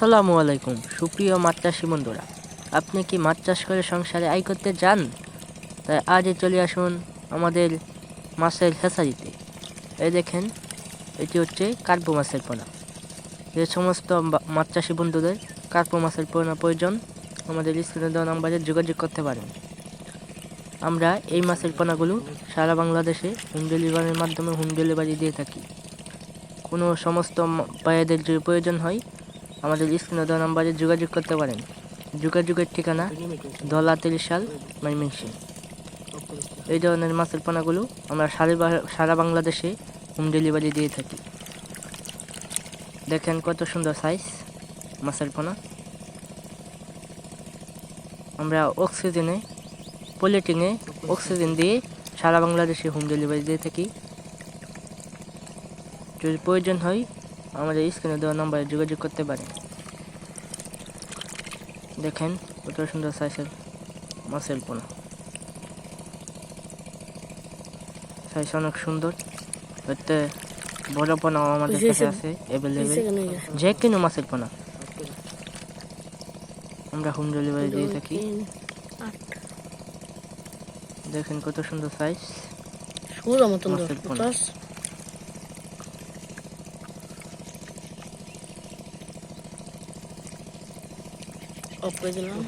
আসসালামু আলাইকুম সুপ্রিয় মাছ চাষি বন্ধুরা, আপনি কি মাছ চাষ করে সংসারে আয় করতে চান? তাই আজই চলে আসুন আমাদের মাছের হ্যাচারিতে। এই দেখেন, এটি হচ্ছে কার্পো মাছের পোনা। যে সমস্ত মাছ চাষি বন্ধুদের কার্পো মাছের পোনা প্রয়োজন, আমাদের স্ক্রিনে দেওয়া নাম্বারে যোগাযোগ করতে পারেন। আমরা এই মাছের পোনাগুলো সারা বাংলাদেশে হোম ডেলিভারির মাধ্যমে হোম ডেলিভারি দিয়ে থাকি। কোনো সমস্ত ভাইয়াদের যদি প্রয়োজন হয়, আমাদের স্ক্রিনে দেওয়া নাম্বারে যোগাযোগ করতে পারেন। যোগাযোগের ঠিকানা ধলা 30 সাল ময়মনসিংহ। এই ধরনের মাছের পোনাগুলো আমরা সারা বাংলাদেশে হোম ডেলিভারি দিয়ে থাকি। দেখেন কত সুন্দর সাইজ মাছের পোনা। আমরা পলিটিংয়ে অক্সিজেন দিয়ে সারা বাংলাদেশে হোম ডেলিভারি দিয়ে থাকি। যদি প্রয়োজন হয়, আমাদের স্ক্রিনে দেওয়া নাম্বারে যোগাযোগ করতে পারেন। দেখেন কত সুন্দর সাইজের মাছের পোনা, সাইজ অনেক সুন্দর। এতে বড় পোনাও আমাদের কাছে আছে অ্যাভেলেবেল। যে কোনো মাছের পোনা আমরা হোম ডেলিভারি দিয়ে থাকি। দেখেন কত সুন্দর সাইজ মাছের পোনা। অফ করে দিলাম।